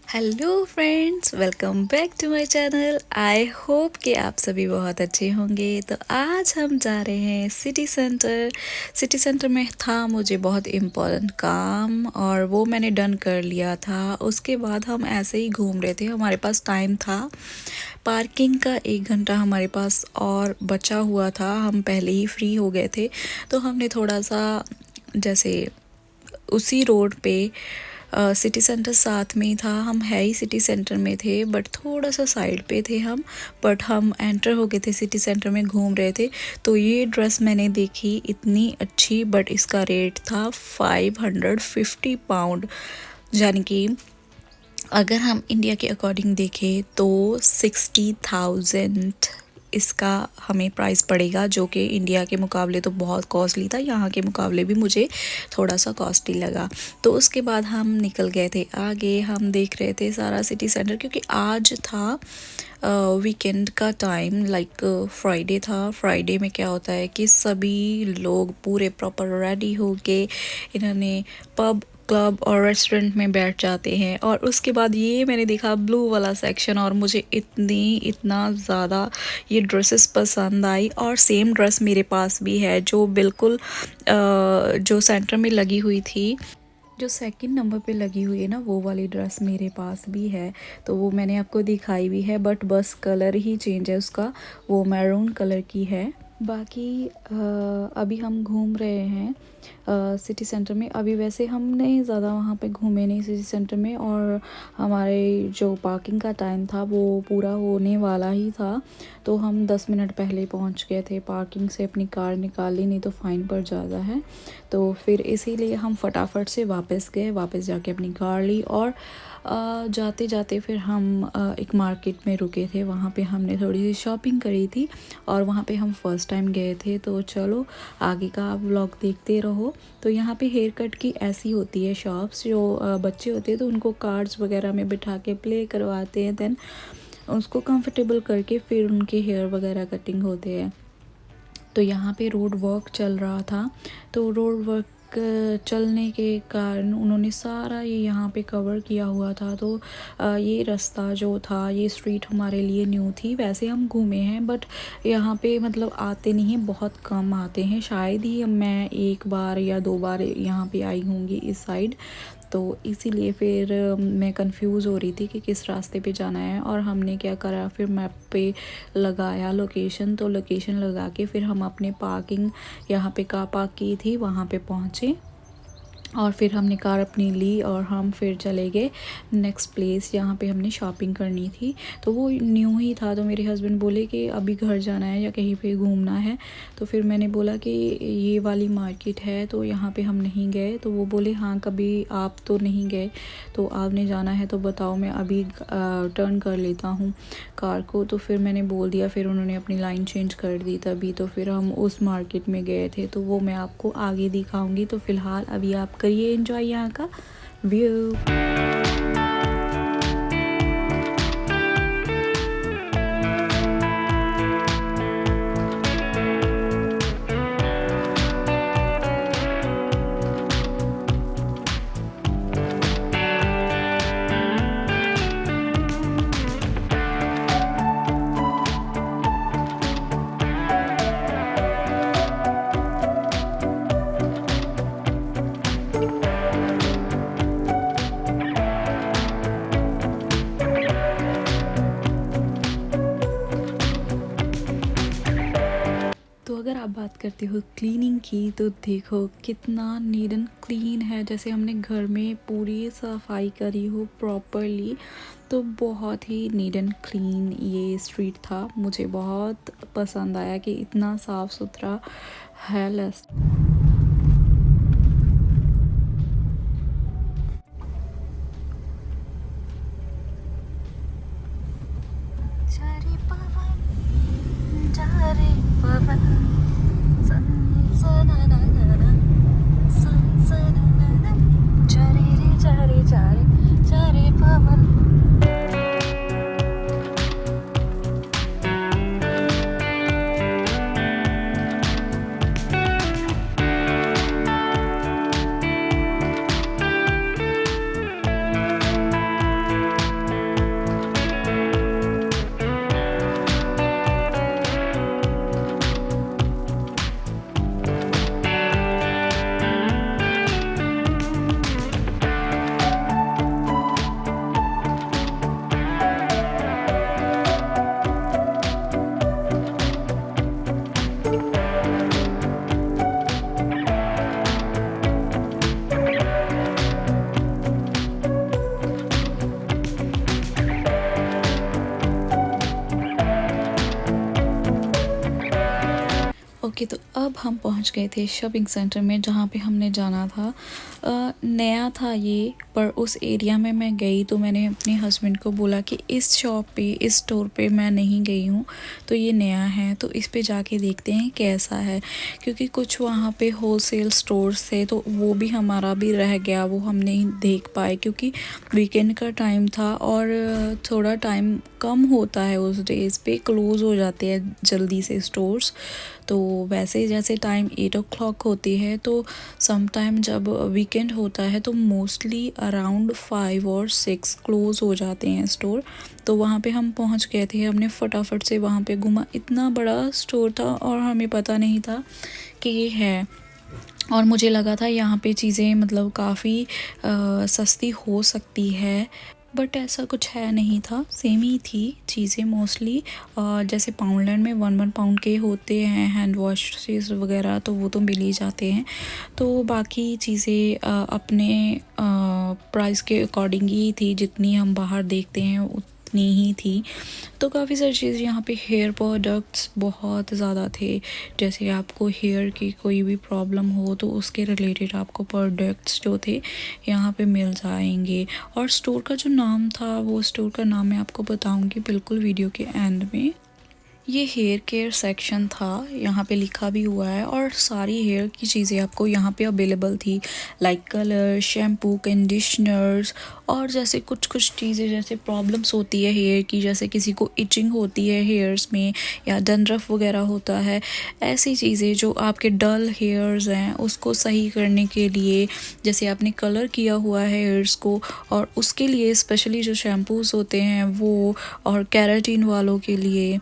Hello friends, welcome back to my channel. I hope कि आप सभी बहुत अच्छे होंगे। तो आज हम जा रहे हैं सिटी सेंटर। सिटी सेंटर में था मुझे बहुत इम्पोर्टेंट काम और वो मैंने डन कर लिया था। उसके बाद हम ऐसे ही घूम रहे थे, हमारे पास टाइम था। पार्किंग का 1 घंटा हमारे पास और बचा हुआ था, हम पहले ही फ्री हो गए थे। तो हमने थोड़ा सा जैसे उसी रोड पे सिटी सेंटर साथ में ही था, हम है ही सिटी सेंटर में थे बट थोड़ा सा साइड पे थे हम। बट हम एंटर हो गए थे सिटी सेंटर में, घूम रहे थे। तो ये ड्रेस मैंने देखी, इतनी अच्छी, बट इसका रेट था 550 पाउंड, यानी कि अगर हम इंडिया के अकॉर्डिंग देखें तो 60,000 इसका हमें प्राइस पड़ेगा, जो कि इंडिया के मुकाबले तो बहुत कॉस्टली था, यहाँ के मुकाबले भी मुझे थोड़ा सा कॉस्टली लगा। तो उसके बाद हम निकल गए थे आगे, हम देख रहे थे सारा सिटी सेंटर, क्योंकि आज था वीकेंड का टाइम, लाइक फ्राइडे था। फ्राइडे में क्या होता है कि सभी लोग पूरे प्रॉपर रेडी हो के इन्होंने पब, क्लब और रेस्टोरेंट में बैठ जाते हैं। और उसके बाद ये मैंने देखा ब्लू वाला सेक्शन, और मुझे इतना ज़्यादा ये ड्रेसेस पसंद आई। और सेम ड्रेस मेरे पास भी है, जो बिल्कुल जो सेंटर में लगी हुई थी, जो सेकंड नंबर पे लगी हुई है ना, वो वाली ड्रेस मेरे पास भी है। तो वो मैंने आपको दिखाई भी है, बट बस कलर ही चेंज है उसका, वो मैरून कलर की है। बाकी अभी हम घूम रहे हैं सिटी सेंटर में। अभी वैसे हमने ज़्यादा वहाँ पे घूमे नहीं सिटी सेंटर में, और हमारे जो पार्किंग का टाइम था वो पूरा होने वाला ही था। तो हम 10 मिनट पहले पहुँच गए थे पार्किंग से, अपनी कार निकाल ली, नहीं तो फ़ाइन पड़ जाता है। तो फिर इसीलिए हम फटाफट से वापस गए, वापस जाके अपनी कार ली। और जाते जाते फिर हम एक मार्केट में रुके थे, वहाँ पे हमने थोड़ी सी शॉपिंग करी थी, और वहाँ पे हम फर्स्ट टाइम गए थे। तो चलो आगे का आप व्लॉग देखते रहो। तो यहाँ पे हेयर कट की ऐसी होती है शॉप्स, जो बच्चे होते हैं तो उनको कार्ड्स वगैरह में बिठा के प्ले करवाते हैं, देन उसको कंफर्टेबल करके फिर उनके हेयर वगैरह कटिंग होते हैं। तो यहाँ पे रोड वर्क चल रहा था, तो रोड वर्क चलने के कारण उन्होंने सारा ये यहाँ पे कवर किया हुआ था। तो ये रास्ता जो था, ये स्ट्रीट हमारे लिए न्यू थी। वैसे हम घूमे हैं बट यहाँ पे मतलब आते नहीं हैं, बहुत कम आते हैं। शायद ही मैं 1 बार या 2 बार यहाँ पे आई होंगी इस साइड। तो इसीलिए फिर मैं कंफ्यूज हो रही थी कि किस रास्ते पे जाना है। और हमने क्या करा, फिर मैप पे लगाया लोकेशन, तो लोकेशन लगा के फिर हम अपने पार्किंग यहाँ पे कार पार्क की थी वहाँ पे पहुँचे, और फिर हमने कार अपनी ली और हम फिर चले गए नेक्स्ट प्लेस जहाँ पे हमने शॉपिंग करनी थी। तो वो न्यू ही था, तो मेरे हस्बैंड बोले कि अभी घर जाना है या कहीं पे घूमना है। तो फिर मैंने बोला कि ये वाली मार्केट है, तो यहाँ पे हम नहीं गए। तो वो बोले हाँ, कभी आप तो नहीं गए, तो आपने जाना है तो बताओ, मैं अभी टर्न कर लेता हूँ कार को। तो फिर मैंने बोल दिया, फिर उन्होंने अपनी लाइन चेंज कर दी तभी। तो फिर हम उस मार्केट में गए थे, तो वो मैं आपको आगे दिखाऊंगी। तो फ़िलहाल अभी आप करिए एंजॉय यहाँ का व्यू। तो अगर आप बात करते हो क्लीनिंग की, तो देखो कितना नीट एंड क्लीन है, जैसे हमने घर में पूरी सफाई करी हो प्रॉपरली। तो बहुत ही नीट एंड क्लीन ये स्ट्रीट था, मुझे बहुत पसंद आया कि इतना साफ़ सुथरा है। जा रे पवन, जा रे पवन, सनसनाना, सनसनाना, जा रे रे, जा रे, जा रे, जा रे पवन। ओके, तो अब हम पहुंच गए थे शॉपिंग सेंटर में जहाँ पे हमने जाना था। नया था ये, पर उस एरिया में मैं गई तो मैंने अपने हस्बैंड को बोला कि इस शॉप पे, इस स्टोर पे मैं नहीं गई हूँ, तो ये नया है तो इस पे जाके देखते हैं कैसा है। क्योंकि कुछ वहाँ पे होलसेल स्टोर्स थे तो वो भी हमारा भी रह गया, वो हम नहीं देख पाए क्योंकि वीकेंड का टाइम था और थोड़ा टाइम कम होता है उस डेज़ पे, क्लोज़ हो जाते हैं जल्दी से स्टोर्स। तो वैसे जैसे टाइम 8 o'clock होती है तो सम टाइम जब वीकेंड होता है तो मोस्टली अराउंड 5 और 6 क्लोज़ हो जाते हैं स्टोर। तो वहाँ पे हम पहुँच गए थे, हमने फटाफट से वहाँ पे घूमा। इतना बड़ा स्टोर था और हमें पता नहीं था कि ये है, और मुझे लगा था यहाँ पे चीज़ें मतलब काफ़ी सस्ती हो सकती है, बट ऐसा कुछ है नहीं था, सेम ही थी चीज़ें मोस्टली। जैसे पाउंडलैंड में 1-1 पाउंड के होते हैं हैंड वॉशेस वगैरह, तो वो तो मिल ही जाते हैं। तो बाकी चीज़ें अपने प्राइस के अकॉर्डिंग ही थी, जितनी हम बाहर देखते हैं उतनी ही थी। तो काफ़ी सारी चीज़ यहाँ पे, हेयर प्रोडक्ट्स बहुत ज़्यादा थे। जैसे आपको हेयर की कोई भी प्रॉब्लम हो तो उसके रिलेटेड आपको प्रोडक्ट्स जो थे यहाँ पे मिल जाएंगे। और स्टोर का जो नाम था, वो स्टोर का नाम मैं आपको बताऊँगी बिल्कुल वीडियो के एंड में। ये हेयर केयर सेक्शन था, यहाँ पे लिखा भी हुआ है, और सारी हेयर की चीज़ें आपको यहाँ पे अवेलेबल थी, लाइक कलर, शैम्पू, कंडीशनर्स। और जैसे कुछ कुछ चीज़ें जैसे प्रॉब्लम्स होती है हेयर की, जैसे किसी को इचिंग होती है हेयर्स में या डंड्रफ वगैरह होता है, ऐसी चीज़ें जो आपके डल हेयर्स हैं उसको सही करने के लिए, जैसे आपने कलर किया हुआ है हेयर्स को, और उसके लिए स्पेशली जो शैम्पूज़ होते हैं वो, और केराटिन वालों के लिए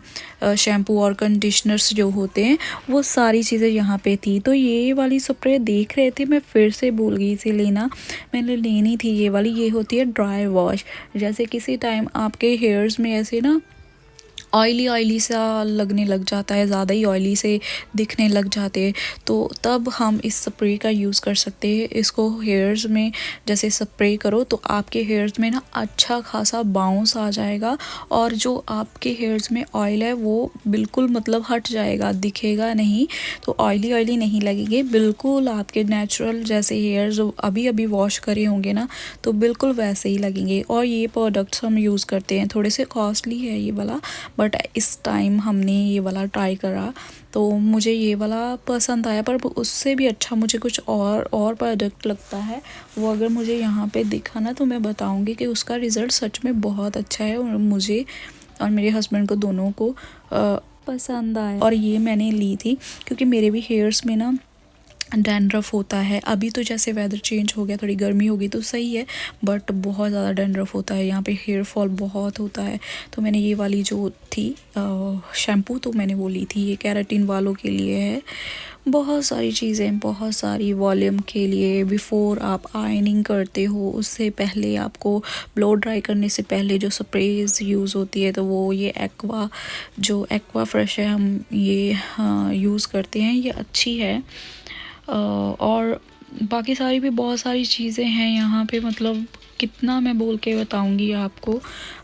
शैम्पू और कंडीशनर्स जो होते हैं, वो सारी चीज़ें यहाँ पे थी। तो ये वाली स्प्रे देख रहे थे, मैं फिर से भूल गई थी लेना, मैंने लेनी थी ये वाली। ये होती है ड्राई वॉश। जैसे किसी टाइम आपके हेयर्स में ऐसे ना ऑयली सा लगने लग जाता है, ज़्यादा ही ऑयली से दिखने लग जाते हैं, तो तब हम इस स्प्रे का यूज़ कर सकते हैं। इसको हेयर्स में जैसे स्प्रे करो तो आपके हेयर्स में ना अच्छा खासा बाउंस आ जाएगा, और जो आपके हेयर्स में ऑयल है वो बिल्कुल मतलब हट जाएगा, दिखेगा नहीं। तो ऑयली नहीं लगेंगे, बिल्कुल आपके नेचुरल जैसे हेयर जो अभी अभी वॉश करे होंगे ना, तो बिल्कुल वैसे ही लगेंगे। और ये प्रोडक्ट्स हम यूज़ करते हैं, थोड़े से कॉस्टली है ये वाला, बट इस टाइम हमने ये वाला ट्राई करा तो मुझे ये वाला पसंद आया। पर उससे भी अच्छा मुझे कुछ और प्रोडक्ट लगता है, वो अगर मुझे यहाँ पे दिखा ना तो मैं बताऊँगी कि उसका रिज़ल्ट सच में बहुत अच्छा है, और मुझे और मेरे हस्बैंड को दोनों को पसंद आया। और ये मैंने ली थी क्योंकि मेरे भी हेयर्स में ना डैंड्रफ होता है। अभी तो जैसे वेदर चेंज हो गया, थोड़ी गर्मी हो गई तो सही है, बट बहुत ज़्यादा डैंड्रफ होता है, यहाँ पे हेयर फॉल बहुत होता है। तो मैंने ये वाली जो थी शैम्पू, तो मैंने वो ली थी, ये केराटिन वालों के लिए है। बहुत सारी चीज़ें, बहुत सारी वॉल्यूम के लिए, बिफ़ोर आप आयनिंग करते हो उससे पहले, आपको ब्लो ड्राई करने से पहले जो स्प्रेज यूज़ होती है, तो वो ये एक्वा फ्रेश है, हम ये यूज़ करते हैं, ये अच्छी है। और बाकी सारी भी बहुत सारी चीज़ें हैं यहाँ पे, मतलब कितना मैं बोल के बताऊँगी आपको।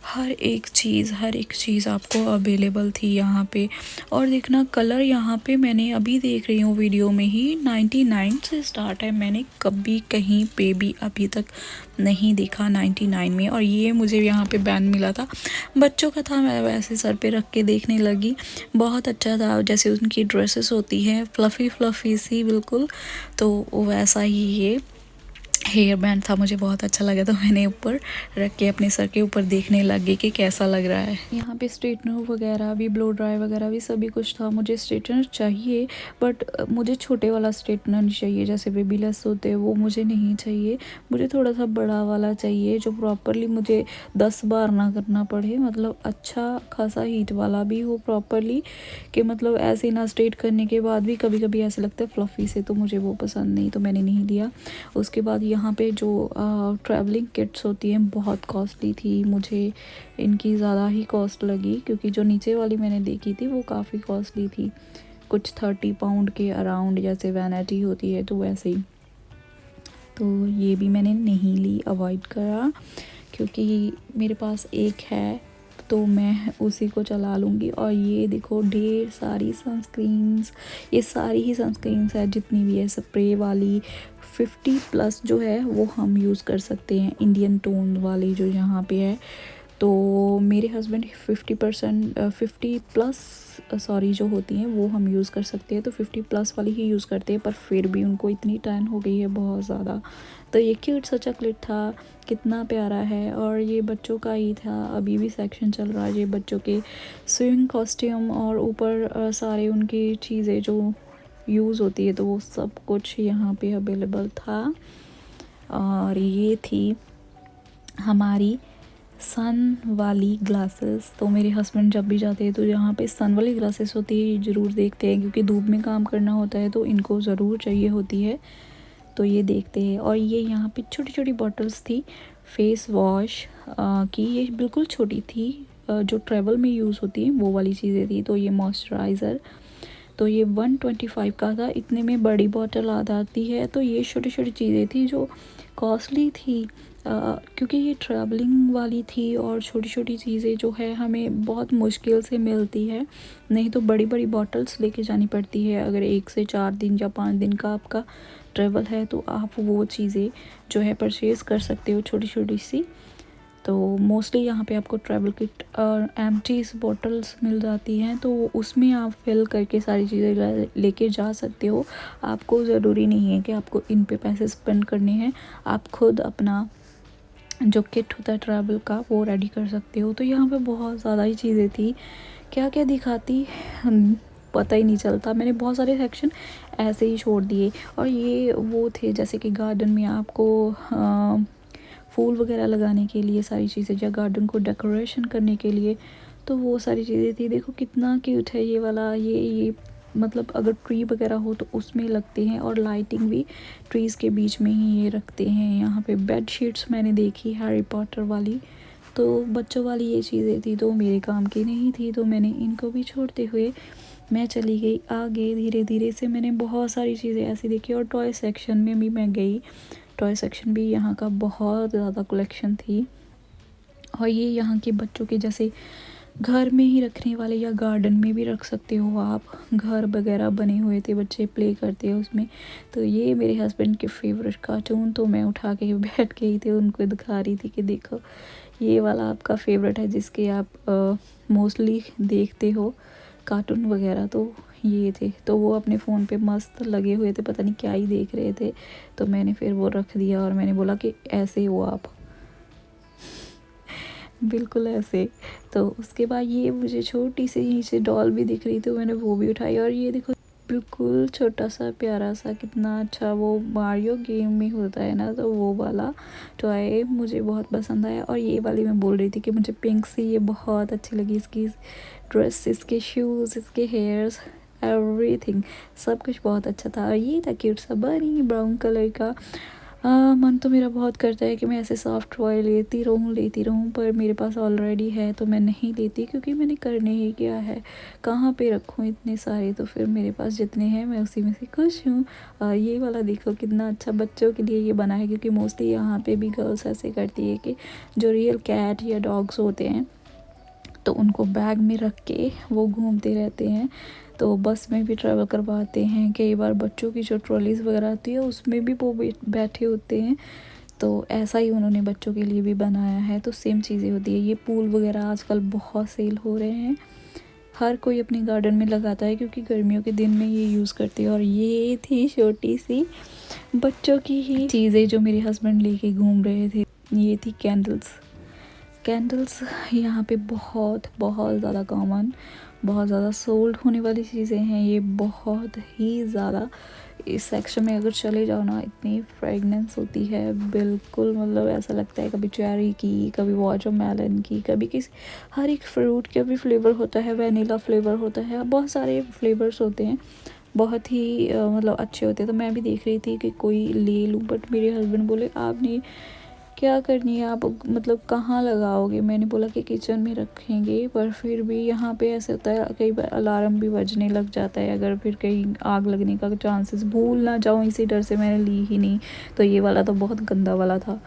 हर एक चीज़ आपको अवेलेबल थी यहाँ पे। और देखना कलर यहाँ पे, मैंने अभी देख रही हूँ वीडियो में ही 99 से स्टार्ट है, मैंने कभी कहीं पे भी अभी तक नहीं देखा 99 में। और ये मुझे यहाँ पे बैन मिला था, बच्चों का था, मैं वैसे सर पे रख के देखने लगी, बहुत अच्छा था। जैसे उनकी ड्रेसेस होती हैं फ्लफ़ी सी बिल्कुल, तो वैसा ही ये हेयर बैंड था, मुझे बहुत अच्छा लगा, तो मैंने ऊपर रख के अपने सर के ऊपर देखने लग गई कि कैसा लग रहा है। यहाँ पे स्ट्रेटनर वगैरह भी, ब्लो ड्राई वगैरह भी सभी कुछ था। मुझे स्ट्रेटनर चाहिए, बट मुझे छोटे वाला स्ट्रेटनर नहीं चाहिए, जैसे बेबी लेस होते हैं वो मुझे नहीं चाहिए। मुझे थोड़ा सा बड़ा वाला चाहिए जो प्रॉपरली मुझे 10 बार ना करना पड़े, मतलब अच्छा खासा हीट वाला भी हो प्रॉपरली, कि मतलब ऐसे ना स्ट्रेट करने के बाद भी कभी कभी ऐसे लगता है फ्लफ़ी से, तो मुझे वो पसंद नहीं, तो मैंने नहीं लिया। उसके बाद यहाँ पे जो ट्रैवलिंग किट्स होती हैं बहुत कॉस्टली थी, मुझे इनकी ज़्यादा ही कॉस्ट लगी, क्योंकि जो नीचे वाली मैंने देखी थी वो काफ़ी कॉस्टली थी, कुछ 30 पाउंड के अराउंड, जैसे वैनिटी होती है तो वैसे ही। तो ये भी मैंने नहीं ली, अवॉइड करा, क्योंकि मेरे पास एक है तो मैं उसी को चला लूँगी। और ये देखो ढेर सारी सनस्क्रीन्स, ये सारी ही सनस्क्रीन्स है जितनी भी है, स्प्रे वाली 50+ जो है वो हम यूज़ कर सकते हैं, इंडियन टोन वाली जो यहाँ पे है। तो मेरे हस्बैंड 50+ सॉरी जो होती हैं वो हम यूज़ कर सकते हैं, तो 50+ वाली ही यूज़ करते हैं, पर फिर भी उनको इतनी टैन हो गई है बहुत ज़्यादा। तो ये क्यूट सा चॉकलेट था, कितना प्यारा है। और ये बच्चों का ही था, अभी भी सेक्शन चल रहा है, ये बच्चों के स्विमिंग कॉस्ट्यूम और ऊपर सारे उनकी चीज़ें जो यूज़ होती है, तो वो सब कुछ यहाँ पे अवेलेबल था। और ये थी हमारी सन वाली ग्लासेस। तो मेरे हस्बैंड जब भी जाते हैं तो यहाँ पे सन वाली ग्लासेस होती है ज़रूर देखते हैं, क्योंकि धूप में काम करना होता है तो इनको ज़रूर चाहिए होती है, तो ये देखते हैं। और ये यहाँ पे छोटी छोटी बॉटल्स थी फेस वॉश की, ये बिल्कुल छोटी थी, जो ट्रैवल में यूज़ होती है वो वाली चीज़ें थी। तो ये मॉइस्चराइज़र, तो ये 125 का था, इतने में बड़ी बॉटल आ जाती है। तो ये छोटी छोटी चीज़ें थी जो कॉस्टली थी, क्योंकि ये ट्रैवलिंग वाली थी, और छोटी छोटी चीज़ें जो है हमें बहुत मुश्किल से मिलती है, नहीं तो बड़ी बड़ी बॉटल्स लेके जानी पड़ती है। अगर 1 से 4 दिन या 5 दिन का आपका ट्रैवल है तो आप वो चीज़ें जो है परचेज़ कर सकते हो छोटी छोटी सी। तो मोस्टली यहाँ पे आपको ट्रैवल किट और एम्प्टी बॉटल्स मिल जाती हैं, तो उसमें आप फिल करके सारी चीज़ें लेके जा सकते हो। आपको ज़रूरी नहीं है कि आपको इन पे पैसे स्पेंड करने हैं, आप खुद अपना जो किट होता है ट्रैवल का वो रेडी कर सकते हो। तो यहाँ पे बहुत ज़्यादा ही चीज़ें थी, क्या क्या दिखाती पता ही नहीं चलता, मैंने बहुत सारे सेक्शन ऐसे ही छोड़ दिए। और ये वो थे जैसे कि गार्डन में आपको फूल वगैरह लगाने के लिए सारी चीज़ें, या गार्डन को डेकोरेशन करने के लिए, तो वो सारी चीज़ें थी। देखो कितना क्यूट है ये वाला, ये मतलब अगर ट्री वगैरह हो तो उसमें लगते हैं, और लाइटिंग भी ट्रीज़ के बीच में ही ये रखते हैं। यहाँ पे बेड शीट्स मैंने देखी हैरी पॉटर वाली, तो बच्चों वाली ये चीज़ें थी, तो मेरे काम की नहीं थी, तो मैंने इनको भी छोड़ते हुए मैं चली गई आगे। धीरे धीरे से मैंने बहुत सारी चीज़ें ऐसी देखी, और टॉय सेक्शन में भी मैं गई। टॉय सेक्शन भी यहाँ का बहुत ज़्यादा कलेक्शन थी। और ये यहाँ के बच्चों के जैसे घर में ही रखने वाले, या गार्डन में भी रख सकते हो आप, घर वगैरह बने हुए थे, बच्चे प्ले करते हैं उसमें। तो ये मेरे हस्बैंड के फेवरेट कार्टून, तो मैं उठा के बैठ गई थी, उनको दिखा रही थी कि देखो ये वाला आपका फेवरेट है जिसके आप मोस्टली देखते हो कार्टून वगैरह, तो ये थे। तो वो अपने फ़ोन पे मस्त लगे हुए थे, पता नहीं क्या ही देख रहे थे, तो मैंने फिर वो रख दिया, और मैंने बोला कि ऐसे हो आप बिल्कुल ऐसे। तो उसके बाद ये मुझे छोटी सी नीचे डॉल भी दिख रही थी, तो मैंने वो भी उठाई। और ये देखो बिल्कुल छोटा सा प्यारा सा, कितना अच्छा, वो मारियो गेम में होता है ना, तो वो वाला टॉय मुझे बहुत पसंद आया। और ये वाली मैं बोल रही थी कि मुझे पिंक सी ये बहुत अच्छी लगी, इसकी ड्रेस, इसके शूज़, इसके हेयर्स, एवरीथिंग, सब कुछ बहुत अच्छा था। और ये था क्यूट सा बनी ब्राउन कलर का। मन तो मेरा बहुत करता है कि मैं ऐसे सॉफ्ट टॉय लेती रहूँ, पर मेरे पास ऑलरेडी है तो मैं नहीं लेती, क्योंकि मैंने करने ही क्या है, कहाँ पे रखूँ इतने सारे। तो फिर मेरे पास जितने हैं मैं उसी में से खुश हूँ। और ये वाला देखो कितना अच्छा बच्चों के लिए ये बना है, क्योंकि मोस्टली यहाँ पे भी गर्ल्स ऐसे करती है कि जो रियल कैट या डॉग्स होते हैं तो उनको बैग में रख के वो घूमते रहते हैं, तो बस में भी ट्रैवल करवाते हैं। कई बार बच्चों की जो ट्रॉलीज़ वगैरह आती है उसमें भी वो बैठे होते हैं, तो ऐसा ही उन्होंने बच्चों के लिए भी बनाया है। तो सेम चीज़ें होती है। ये पूल वगैरह आजकल बहुत सेल हो रहे हैं, हर कोई अपने गार्डन में लगाता है, क्योंकि गर्मियों के दिन में ये यूज़ करते हैं। और ये थी छोटी सी बच्चों की ही चीज़ें जो मेरे हस्बैंड लेके घूम रहे थे। ये थी कैंडल्स यहाँ पे बहुत बहुत ज़्यादा कॉमन, बहुत ज़्यादा सोल्ड होने वाली चीज़ें हैं ये, बहुत ही ज़्यादा। इस सेक्शन में अगर चले जाओ ना, इतनी फ्रेगनेंस होती है, बिल्कुल मतलब ऐसा लगता है कभी चेरी की, कभी वाटरमेलन की, कभी किसी, हर एक फ्रूट का भी फ्लेवर होता है, वनीला फ्लेवर होता है, बहुत सारे फ्लेवर्स होते हैं, बहुत ही मतलब अच्छे होते हैं। तो मैं भी देख रही थी कि कोई ले लूँ, बट मेरे हस्बैंड बोले आपने क्या करनी है, आप मतलब कहाँ लगाओगे। मैंने बोला कि किचन में रखेंगे, पर फिर भी यहाँ पे ऐसे होता है कई बार अलार्म भी बजने लग जाता है, अगर फिर कहीं आग लगने का चांसेस, भूल ना जाऊँ इसी डर से मैंने ली ही नहीं। तो ये वाला तो बहुत गंदा वाला था,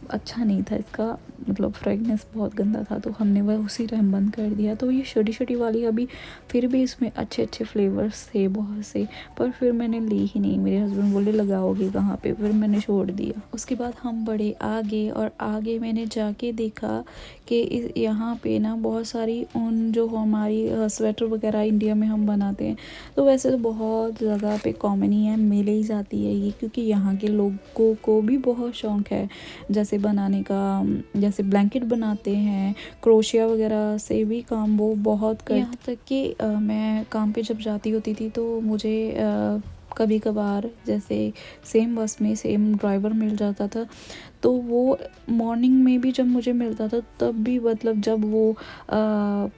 अच्छा नहीं था इसका मतलब फ्रेगनेंस बहुत गंदा था, तो हमने वह उसी टाइम बंद कर दिया। तो ये छोटी छोटी वाली अभी फिर भी इसमें अच्छे अच्छे फ्लेवर्स थे बहुत से, पर फिर मैंने ली ही नहीं। मेरे हस्बैंड बोले लगाओगे कहाँ पे, फिर मैंने छोड़ दिया। उसके बाद हम बड़े आगे, और आगे मैंने जाके देखा कि यहाँ पे ना बहुत सारी ऊन जो हमारी स्वेटर वगैरह इंडिया में हम बनाते हैं, तो वैसे तो बहुत जगह पे कॉमन ही है, मिल ही जाती है ये, क्योंकि यहाँ के लोगों को भी बहुत शौक है जैसे बनाने का। जैसे ब्लैंकेट बनाते हैं, क्रोशिया वगैरह से भी काम वो बहुत कर, यहाँ तक कि मैं काम पे जब जाती होती थी तो मुझे कभी कभार जैसे सेम बस में सेम ड्राइवर मिल जाता था, तो वो मॉर्निंग में भी जब मुझे मिलता था तब भी, मतलब जब वो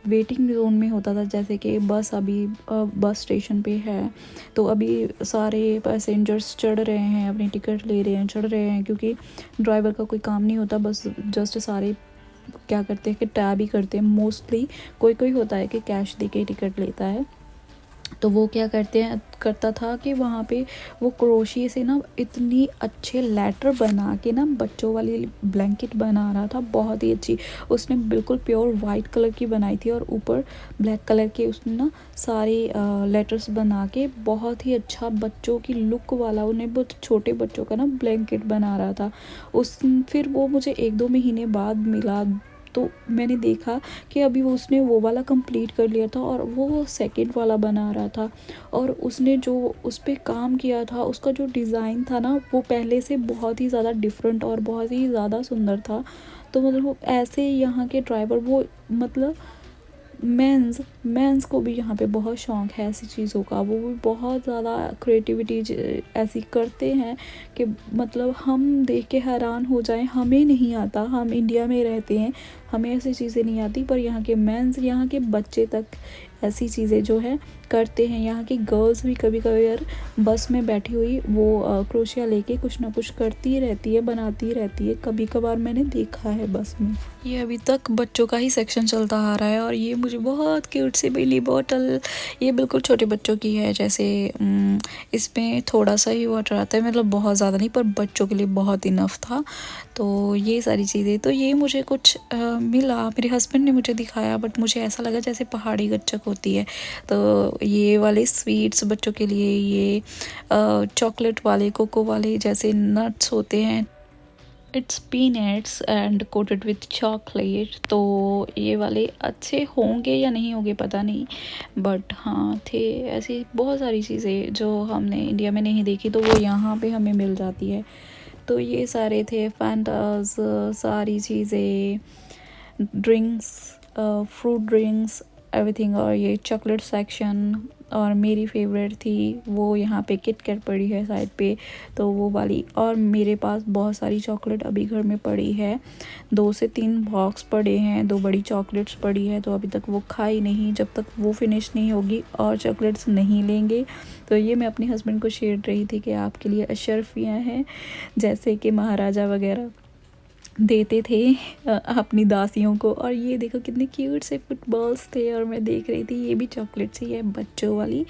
वेटिंग जोन में होता था, जैसे कि बस अभी बस स्टेशन पे है, तो अभी सारे पैसेंजर्स चढ़ रहे हैं, अपनी टिकट ले रहे हैं, चढ़ रहे हैं, क्योंकि ड्राइवर का कोई काम नहीं होता, बस जस्ट सारे क्या करते हैं कि टैब ही करते हैं मोस्टली। कोई कोई होता है कि कैश दे के टिकट लेता है, तो वो क्या करता था कि वहाँ पे वो क्रोशिए से ना इतनी अच्छे लेटर बना के ना बच्चों वाली ब्लैंकेट बना रहा था, बहुत ही अच्छी। उसने बिल्कुल प्योर वाइट कलर की बनाई थी, और ऊपर ब्लैक कलर के उसने ना सारे लेटर्स बना के बहुत ही अच्छा बच्चों की लुक वाला, उन्हें बहुत छोटे बच्चों का ना ब्लैंकेट बना रहा था। फिर वो मुझे 1-2 महीने बाद मिला, तो मैंने देखा कि अभी उसने वो वाला कंप्लीट कर लिया था, और वो सेकंड वाला बना रहा था। और उसने जो उस पर काम किया था, उसका जो डिज़ाइन था ना, वो पहले से बहुत ही ज़्यादा डिफरेंट और बहुत ही ज़्यादा सुंदर था। तो मतलब वो ऐसे यहाँ के ड्राइवर, वो मतलब मेंस को भी यहाँ पे बहुत शौक़ है ऐसी चीज़ों का, वो भी बहुत ज़्यादा क्रिएटिविटी ऐसी करते हैं कि मतलब हम देख के हैरान हो जाएं। हमें नहीं आता, हम इंडिया में रहते हैं, हमें ऐसी चीज़ें नहीं आती, पर यहाँ के मेंस, यहाँ के बच्चे तक ऐसी चीज़ें जो है करते हैं। यहाँ की गर्ल्स भी कभी कभी यार बस में बैठी हुई वो क्रोशिया लेके कुछ ना कुछ करती रहती है, बनाती रहती है, कभी कभार मैंने देखा है बस में। ये अभी तक बच्चों का ही सेक्शन चलता आ रहा है, और ये मुझे बहुत क्यूट सी बिली बॉटल, ये बिल्कुल छोटे बच्चों की है। जैसे इसमें थोड़ा सा ही वाटर आता है, मतलब बहुत ज़्यादा नहीं, पर बच्चों के लिए बहुत इनफ था। तो ये सारी चीज़ें, तो ये मुझे कुछ मिला, मेरे हस्बैंड ने मुझे दिखाया, बट मुझे ऐसा लगा जैसे पहाड़ी गच्चक होती है। तो ये वाले स्वीट्स बच्चों के लिए, ये चॉकलेट वाले, कोको वाले जैसे नट्स होते हैं, it's peanuts and coated with chocolate. तो ये वाले अच्छे होंगे या नहीं होंगे पता नहीं, बट हाँ थे। ऐसी बहुत सारी चीज़ें जो हमने इंडिया में नहीं देखी, तो वो यहाँ पे हमें मिल जाती है। तो ये सारे थे फैंटास, सारी चीज़ें, ड्रिंक्स, फ्रूट ड्रिंक्स, एवरीथिंग। और ये चॉकलेट सेक्शन, और मेरी फेवरेट थी वो यहाँ पे किट कैट पड़ी है साइड पे, तो वो वाली। और मेरे पास बहुत सारी चॉकलेट अभी घर में पड़ी है, 2 से 3 बॉक्स पड़े हैं, 2 बड़ी चॉकलेट्स पड़ी है, तो अभी तक वो खाई नहीं। जब तक वो फिनिश नहीं होगी और चॉकलेट्स नहीं लेंगे। तो ये मैं अपने हस्बैंड को शेयर रही थी कि आपके लिए अशरफियाँ हैं, जैसे कि महाराजा वगैरह देते थे अपनी दासियों को। और ये देखो कितने क्यूट से फुटबॉल्स थे, और मैं देख रही थी, ये भी चॉकलेट्स ही है बच्चों वाली।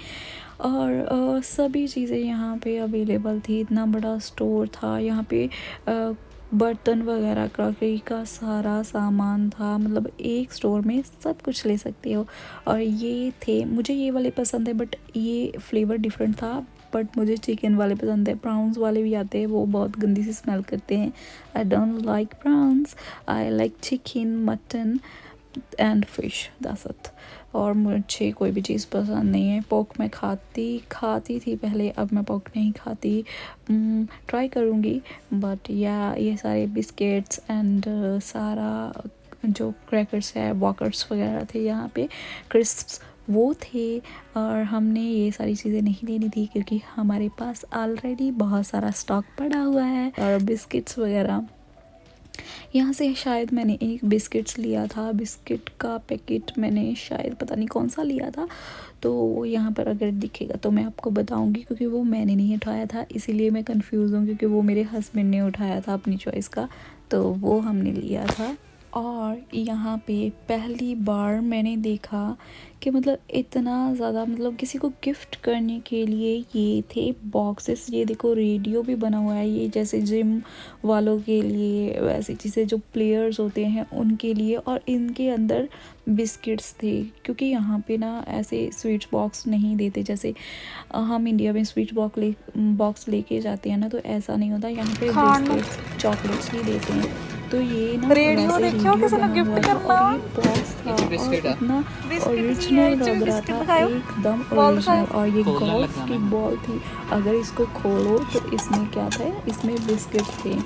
और सभी चीज़ें यहाँ पे अवेलेबल थी, इतना बड़ा स्टोर था यहाँ पे। बर्तन वगैरह, क्रॉकरी का सारा सामान था, मतलब एक स्टोर में सब कुछ ले सकते हो। और ये थे, मुझे ये वाले पसंद है, बट ये फ्लेवर डिफरेंट था, बट मुझे चिकन वाले पसंद है। प्राउंस वाले भी आते हैं, वो बहुत गंदी सी स्मेल करते हैं। I don't like prawns, I like chicken, mutton and fish, that's it. और मुझे कोई भी चीज़ पसंद नहीं है। पोर्क मैं खाती थी पहले, अब मैं पोर्क नहीं खाती। ट्राई करूँगी, बट या ये सारे बिस्किट्स एंड सारा जो क्रैकर्स है, वॉकर्स वगैरह थे यहाँ पे, क्रिस्प्स वो थे। और हमने ये सारी चीज़ें नहीं लेनी थी, क्योंकि हमारे पास ऑलरेडी बहुत सारा स्टॉक पड़ा हुआ है। और बिस्किट्स वगैरह यहाँ से शायद मैंने एक बिस्किट्स लिया था, बिस्किट का पैकेट मैंने शायद पता नहीं कौन सा लिया था, तो यहाँ पर अगर दिखेगा तो मैं आपको बताऊँगी, क्योंकि वो मैंने नहीं उठाया था, इसीलिए मैं कंफ्यूज हूँ, क्योंकि वो मेरे हस्बैंड ने उठाया था अपनी चॉइस का, तो वो हमने लिया था। और यहाँ पे पहली बार मैंने देखा कि मतलब इतना ज़्यादा, मतलब किसी को गिफ्ट करने के लिए ये थे बॉक्सेस। ये देखो रेडियो भी बना हुआ है, ये जैसे जिम वालों के लिए, वैसी चीज़ें जो प्लेयर्स होते हैं उनके लिए। और इनके अंदर बिस्किट्स थे, क्योंकि यहाँ पे ना ऐसे स्वीट्स बॉक्स नहीं देते जैसे हम इंडिया में स्वीट बॉक्स लेके जाते हैं ना, तो ऐसा नहीं होता। यहाँ पे बिस्किट्स चॉकलेट्स ही देते हैं। तो ये ना रेडियो वैसे देखियो रेडियो किसी ने बना हुआ गिफ्ट था करना। और ये बॉक्स था और इतना बिस्किट जी है, ओरिजिनल एक लग रहा बिस्किट था, दिखाओ, एकदम बॉल दिखाओ। ओरिजिनल। और ये गोल्फ की बॉल थी, अगर इसको खोलो तो इसमें क्या था, इसमें बिस्किट थे,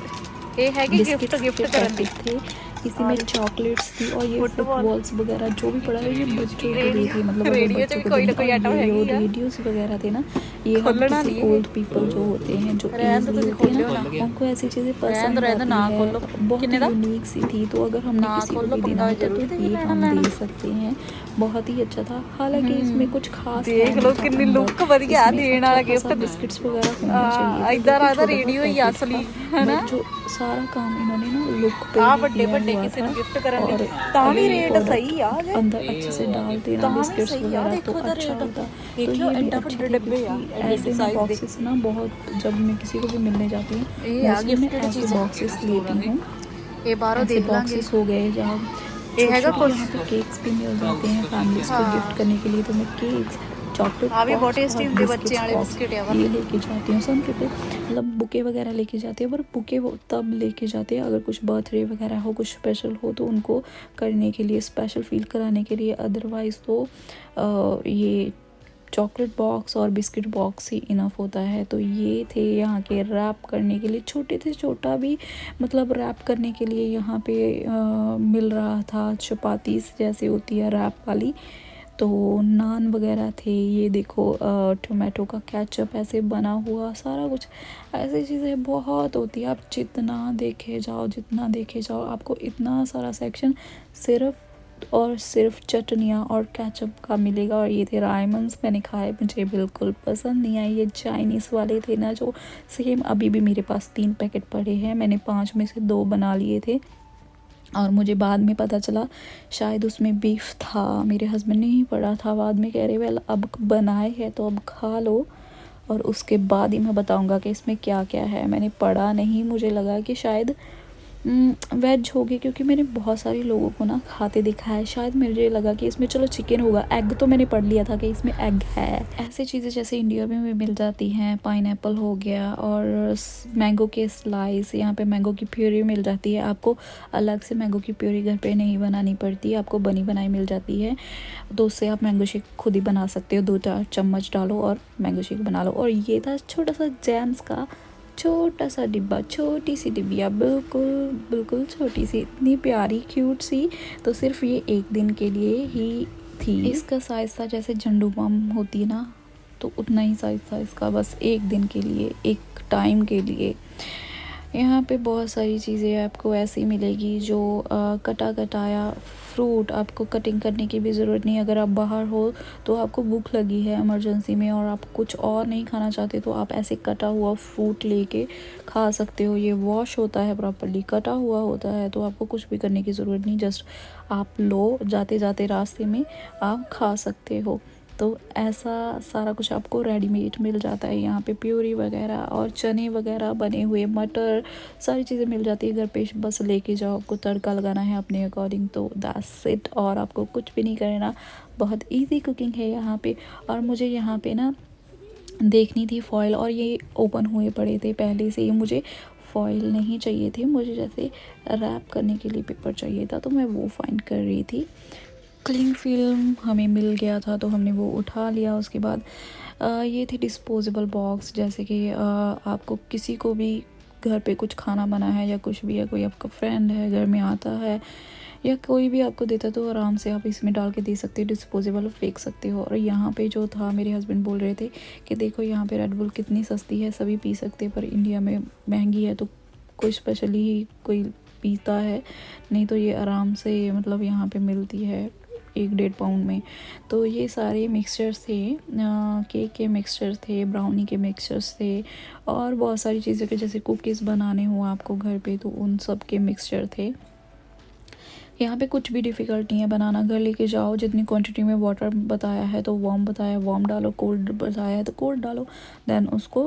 ये है कि गिफ्ट बिस्किट्स के गिफ्ट करन दी। पैकेट थे, इसी में चॉकलेट्स थी। और ये फुटबॉल फुटबॉल्स वगैरह जो भी पड़ा है ये बच्चों के लिए थे, मतलब रेडियो अगर रेडियो च बच्चों भी को कोई देने। ना कोई और आइटम ये जो हैगी आ। रेडियोस वगैरह थे ना, ये हम खोलना किसी नहीं ओल्ड पीपल जो होते हैं, जो रहन दो, एजली तुसी होते हैं खोलियो ना, ना। उनको ऐसी चीज़ें रहन दो पसंद रहन दो, आती ना है। खोलो। बहुत किन्ने ही दा? यूनिक सी थी, तो अगर हमने ना किसी को खोलो, भी देना पंगा होता तो जरूरी ये लेना हम लेना। दे सकते हैं। बहुत ही अच्छा था, हालांकि इसमें कुछ खास है देख लो नहीं था किन्नी अंदर। लुक वधिया इसमें देन अच्छा वाला खासा गिफ्ट। बिस्किट्स वगैरह होने चाहिए थे, इधर क्योंकि ਆਦਾ छोटा सा रेडियो ही पैकेट असली था। है ना। बट जो सारा काम इन्होंने ना लुक पे आ ही बड़े किया बड़े हुआ किसी था। ने गिफ्ट करन दी। और तां अगर भी ये रेट प्रोडक्ट सही आ जे। अंदर अच्छे से डालते ना तां भी बिस्किट्स सही आ, वगैरह तो देखो इधर अच्छा रेट होता। तो देखियो ये भी एड्डा अच्छे बड़े थे, डब्बे आ, क्योंकि एड्डे एड्डे ऐसे मैं साइज दे। बॉक्सेस ना बहुत, जब मैं किसी को भी मिलने जाती हूँ ये आ मोस्टली मैं गिफ्टेड ऐसे चीज बॉक्सेस लेती हूँ। ये बाहरों ऐसे देख लांगे। बॉक्सेस हो गए जहाँ ये छोटे हैगा छोटे, कुछ। यहाँ पे केक्स भी मिल जाते हैं फैमिलीज़ को गिफ्ट हाँ करने के लिए। तो मैं केक्स, चॉकलेट आ भी बहुत बॉक्स टेस्टी और होंगे बच्चे बिस्किट्स वाले बॉक्स बिस्किट है ये वाले। लेके जाती हूँ। सम पीपल मतलब बुके वगैरह लेके जाते हैं, पर बुके वो तब लेके जाते हैं अगर कुछ बर्थडे वगैरह हो, कुछ स्पेशल हो, तो उनको करने के लिए, स्पेशल फील कराने के लिए। अदरवाइज़ तो ये चॉकलेट बॉक्स और बिस्किट बॉक्स ही इनफ होता है। तो ये थे यहाँ के रैप करने के लिए, छोटे से छोटा भी मतलब रैप करने के लिए यहाँ पे मिल रहा था। चपातीस जैसे होती है रैप वाली, तो नान वगैरह थे। ये देखो टोमेटो का केचप ऐसे बना हुआ, सारा कुछ ऐसी चीज़ें बहुत होती है। आप जितना देखे जाओ, जितना देखे जाओ, आपको इतना सारा सेक्शन सिर्फ और सिर्फ चटनियाँ और केचप का मिलेगा। और ये थे रायमंड्स, मैंने खाए, मुझे बिल्कुल पसंद नहीं आए। ये चाइनीज़ वाले थे ना, जो सेम अभी भी मेरे पास 3 पैकेट पड़े हैं, मैंने 5 में से 2 बना लिए थे। और मुझे बाद में पता चला शायद उसमें बीफ था, मेरे हस्बैंड ने ही पढ़ा था, बाद में कह रहे वेल अब बनाए हैं तो अब खा लो, और उसके बाद ही मैं बताऊंगा कि इसमें क्या क्या है। मैंने पढ़ा नहीं, मुझे लगा कि शायद वेज होगी, क्योंकि मैंने बहुत सारे लोगों को ना खाते देखा है। शायद मुझे लगा कि इसमें चलो चिकन होगा, एग तो मैंने पढ़ लिया था कि इसमें एग है। ऐसी चीज़ें जैसे इंडिया में भी मिल जाती हैं, पाइनएप्पल हो गया और मैंगो के स्लाइस, यहाँ पे मैंगो की प्यूरी मिल जाती है। आपको अलग से मैंगो की प्यूरी घर पे नहीं बनानी पड़ती, आपको बनी बनाई मिल जाती है। तो उससे आप मैंगो शेक खुद ही बना सकते हो, 2-4 चम्मच डालो और मैंगो शेक बना लो। और ये था छोटा सा जैम्स का छोटा सा डिब्बा, छोटी सी डिब्बिया, बिल्कुल बिल्कुल छोटी सी, इतनी प्यारी क्यूट सी। तो सिर्फ ये एक दिन के लिए ही थी। इसका साइज़ था जैसे झंडू बम होती है ना, तो उतना ही साइज़ था इसका, बस एक दिन के लिए, एक टाइम के लिए। यहाँ पे बहुत सारी चीज़ें आपको ऐसी मिलेगी जो कटा कटाया फ्रूट, आपको कटिंग करने की भी ज़रूरत नहीं। अगर आप बाहर हो तो आपको भूख लगी है इमरजेंसी में और आप कुछ और नहीं खाना चाहते, तो आप ऐसे कटा हुआ फ्रूट लेके खा सकते हो। ये वॉश होता है प्रॉपर्ली, कटा हुआ होता है, तो आपको कुछ भी करने की ज़रूरत नहीं, जस्ट आप लो, जाते जाते रास्ते में आप खा सकते हो। तो ऐसा सारा कुछ आपको रेडीमेड मिल जाता है यहाँ पे, प्यूरी वगैरह और चने वगैरह बने हुए, मटर, सारी चीज़ें मिल जाती है घर पे। बस लेके जाओ, आपको तड़का लगाना है अपने अकॉर्डिंग, तो दैट्स इट, और आपको कुछ भी नहीं करना। बहुत इजी कुकिंग है यहाँ पे। और मुझे यहाँ पे ना देखनी थी फॉइल, और ये ओपन हुए पड़े थे पहले से ही। मुझे फॉइल नहीं चाहिए थे, मुझे जैसे रैप करने के लिए पेपर चाहिए था, तो मैं वो फाइंड कर रही थी। क्लिंग फिल्म हमें मिल गया था, तो हमने वो उठा लिया। उसके बाद ये थे डिस्पोजेबल बॉक्स, जैसे कि आपको किसी को भी घर पे कुछ खाना बना है या कुछ भी है, कोई आपका फ्रेंड है घर में आता है या कोई भी आपको देता है, तो आराम से आप इसमें डाल के दे सकते हो, डिस्पोजेबल फेंक सकते हो। और यहाँ पे जो था, मेरे हस्बैंड बोल रहे थे कि देखो यहाँ पे रेड बुल कितनी सस्ती है, सभी पी सकते हैं, पर इंडिया में महंगी है, तो कोई स्पेशली ही कोई पीता है, नहीं तो ये आराम से मतलब यहाँ पे मिलती है 1-1.5 पाउंड में। तो ये सारे मिक्सचर्स थे, केक के मिक्सचर्स थे, ब्राउनी के मिक्सचर्स थे, और बहुत सारी चीज़ें के जैसे कुकीज़ बनाने हो आपको घर पे, तो उन सब के मिक्सचर थे। यहाँ पे कुछ भी डिफ़िकल्ट नहीं है बनाना। घर लेके जाओ, जितनी क्वांटिटी में वाटर बताया है तो वार्म बताया वार्म डालो, कोल्ड बताया है तो कोल्ड डालो, देन उसको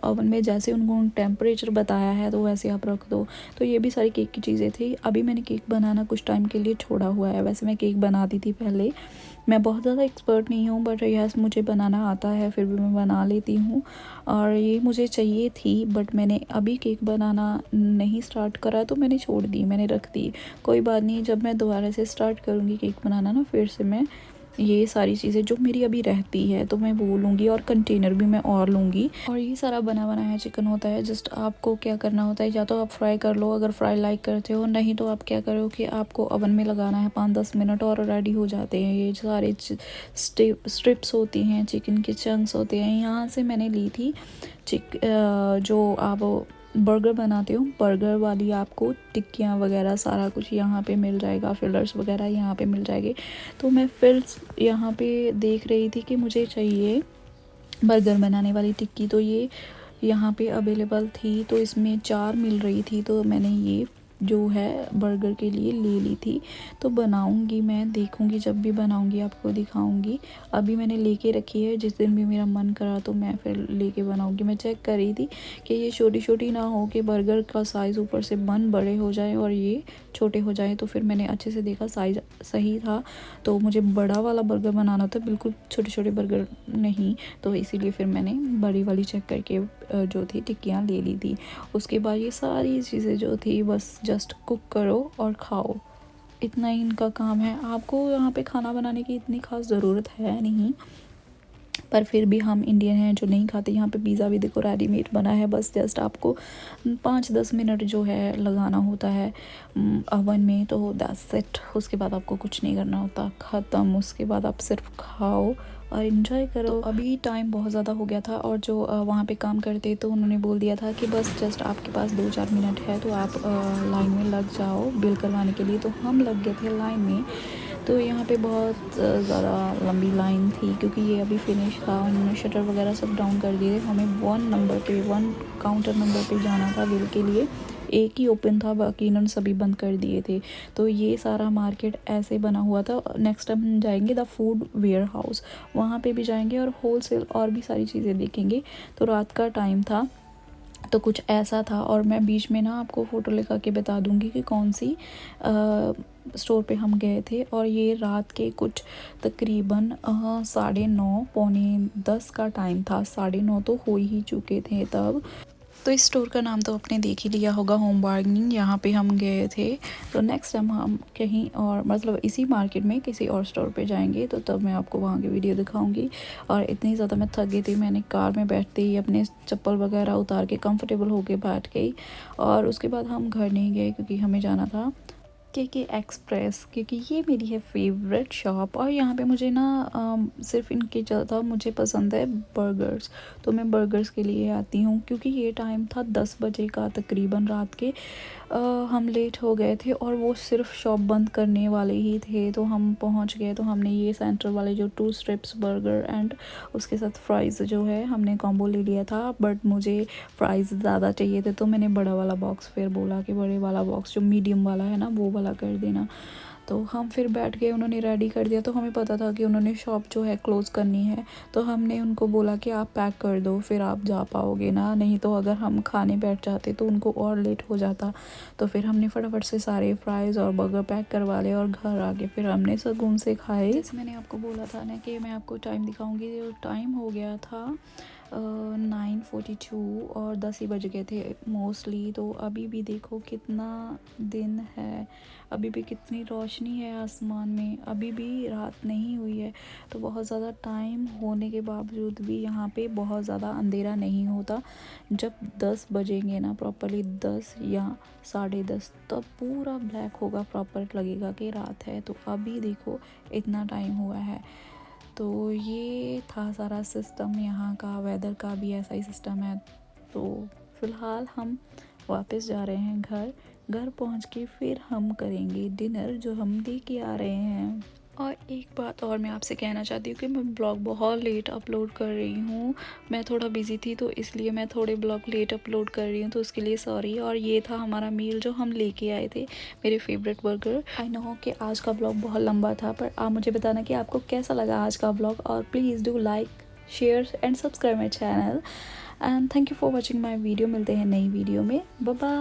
ओवन में जैसे उनको टेम्परेचर बताया है तो वैसे आप रख दो। तो ये भी सारी केक की चीज़ें थी। अभी मैंने केक बनाना कुछ टाइम के लिए छोड़ा हुआ है। वैसे मैं केक बनाती थी पहले, मैं बहुत ज़्यादा एक्सपर्ट नहीं हूँ, बट यस मुझे बनाना आता है, फिर भी मैं बना लेती हूँ। और ये मुझे चाहिए थी, बट मैंने अभी केक बनाना नहीं स्टार्ट करा तो मैंने छोड़ दी, मैंने रख दी। कोई बात नहीं, जब मैं दोबारा से स्टार्ट करूँगी केक बनाना ना, फिर से मैं ये सारी चीज़ें जो मेरी अभी रहती है तो मैं वो लूँगी, और कंटेनर भी मैं और लूँगी। और ये सारा बना बनाया चिकन होता है। जस्ट आपको क्या करना होता है, या तो आप फ्राई कर लो अगर फ्राई लाइक करते हो, नहीं तो आप क्या करो कि आपको ओवन में लगाना है 5-10 मिनट और रेडी हो जाते हैं। ये सारे स्ट्रिप्स होती हैं, चिकन के चंक्स होते हैं। यहाँ से मैंने ली थी जो आप बर्गर बनाते हो, बर्गर वाली आपको टिक्कियाँ वगैरह सारा कुछ यहाँ पे मिल जाएगा, फिलर्स वगैरह यहाँ पे मिल जाएंगे। तो मैं फिल्स यहाँ पे देख रही थी कि मुझे चाहिए बर्गर बनाने वाली टिक्की, तो ये यहाँ पे अवेलेबल थी। तो इसमें 4 मिल रही थी, तो मैंने ये जो है बर्गर के लिए ले ली थी। तो बनाऊंगी मैं, देखूंगी, जब भी बनाऊंगी आपको दिखाऊंगी। अभी मैंने लेके रखी है, जिस दिन भी मेरा मन करा तो मैं फिर लेके बनाऊंगी। मैं चेक कर रही थी कि ये छोटी छोटी ना हो, कि बर्गर का साइज़ ऊपर से बन बड़े हो जाए और ये छोटे हो जाए। तो फिर मैंने अच्छे से देखा साइज़ सही था, तो मुझे बड़ा वाला बर्गर बनाना था, बिल्कुल छोटे छोटे बर्गर नहीं। तो इसीलिए फिर मैंने बड़ी वाली चेक करके जो थी टिक्कियाँ ले ली थी। उसके बाद ये सारी चीज़ें जो थी बस जस्ट कुक करो और खाओ, इतना ही इनका काम है। आपको यहाँ पे खाना बनाने की इतनी ख़ास ज़रूरत है नहीं, पर फिर भी हम इंडियन हैं जो नहीं खाते। यहाँ पे पिज़्ज़ा भी देखो रेडीमेड बना है, बस जस्ट आपको 5-10 मिनट जो है लगाना होता है ओवन में, तो दैट्स इट। उसके बाद आपको कुछ नहीं करना होता, ख़त्म। उसके बाद आप सिर्फ खाओ और इन्जॉय करो। तो अभी टाइम बहुत ज़्यादा हो गया था, और जो वहाँ पे काम करते तो उन्होंने बोल दिया था कि बस जस्ट आपके पास 2-4 मिनट है तो आप लाइन में लग जाओ बिल करवाने के लिए। तो हम लग गए थे लाइन में। तो यहाँ पे बहुत ज़्यादा लंबी लाइन थी, क्योंकि ये अभी फिनिश था, उन्होंने शटर वगैरह सब डाउन कर दिए थे। हमें 1 काउंटर नंबर पे जाना था बिल के लिए। एक ही ओपन था, बाकी इन्होंने सभी बंद कर दिए थे। तो ये सारा मार्केट ऐसे बना हुआ था। नेक्स्ट टाइम हम जाएंगे द फूड वेयर हाउस, वहाँ पे भी जाएंगे और होल सेल और भी सारी चीज़ें देखेंगे। तो रात का टाइम था तो कुछ ऐसा था। और मैं बीच में ना आपको फ़ोटो लगा के बता दूँगी कि कौन सी स्टोर पे हम गए थे। और ये रात के कुछ तकरीबन 9:30 9:45 का टाइम था। 9:30 तो हो ही चुके थे तब। तो इस स्टोर का नाम तो आपने देख ही लिया होगा, होम बार्गेनिंग। यहाँ पे हम गए थे। तो नेक्स्ट टाइम हम कहीं और, मतलब इसी मार्केट में किसी और स्टोर पे जाएंगे तो तब मैं आपको वहाँ की वीडियो दिखाऊंगी। और इतनी ज़्यादा मैं थक गई थी, मैंने कार में बैठते ही अपने चप्पल वगैरह उतार के कंफर्टेबल होके बैठ गई। और उसके बाद हम घर नहीं गए, क्योंकि हमें जाना था के एक्सप्रेस, क्योंकि ये मेरी है फेवरेट शॉप। और यहाँ पे मुझे ना सिर्फ इनके ज़्यादा मुझे पसंद है बर्गर्स, तो मैं बर्गर्स के लिए आती हूँ। क्योंकि ये टाइम था 10 बजे का तकरीबन रात के। हम लेट हो गए थे और वो सिर्फ शॉप बंद करने वाले ही थे। तो हम पहुँच गए, तो हमने ये सेंटर वाले जो 2 स्ट्रिप्स बर्गर एंड उसके साथ फ्राइज़ जो है हमने कॉम्बो ले लिया था। बट मुझे फ्राइज़ ज़्यादा चाहिए थे, तो मैंने बड़ा वाला बॉक्स फिर बोला कि बड़े वाला बॉक्स जो मीडियम वाला है ना वो वाला कर देना। तो हम फिर बैठ गए, उन्होंने रेडी कर दिया। तो हमें पता था कि उन्होंने शॉप जो है क्लोज़ करनी है, तो हमने उनको बोला कि आप पैक कर दो, फिर आप जा पाओगे ना, नहीं तो अगर हम खाने बैठ जाते तो उनको और लेट हो जाता। तो फिर हमने फटाफट से सारे फ्राइज़ और बर्गर पैक करवा लिए और घर आ गए। फिर हमने सुकून से खाए। जैसे मैंने आपको बोला था ना कि मैं आपको टाइम दिखाऊंगी, तो टाइम हो गया था 9:42 और 10 ही बज गए थे मोस्टली। तो अभी भी देखो कितना दिन है, अभी भी कितनी रोशनी है आसमान में, अभी भी रात नहीं हुई है। तो बहुत ज़्यादा टाइम होने के बावजूद भी यहाँ पे बहुत ज़्यादा अंधेरा नहीं होता। जब 10 बजेंगे ना प्रॉपरली 10 या 10:30, तब पूरा ब्लैक होगा, प्रॉपर लगेगा कि रात है। तो अभी देखो इतना टाइम हुआ है। तो ये था सारा सिस्टम यहाँ का, वेदर का भी ऐसा ही सिस्टम है। तो फ़िलहाल हम वापस जा रहे हैं घर। घर पहुँच के फिर हम करेंगे डिनर जो हम लेके आ रहे हैं। और एक बात और मैं आपसे कहना चाहती हूँ कि मैं ब्लॉग बहुत लेट अपलोड कर रही हूँ। मैं थोड़ा बिज़ी थी तो इसलिए मैं थोड़े ब्लॉग लेट अपलोड कर रही हूँ, तो उसके लिए सॉरी। और ये था हमारा मील जो हम लेके आए थे, मेरे फेवरेट बर्गर। आई नो कि आज का ब्लॉग बहुत लंबा था, पर आप मुझे बताना कि आपको कैसा लगा आज का ब्लॉग। और please do like, share and subscribe my channel. And thank you for watching my video. मिलते हैं नई वीडियो में। Bye bye.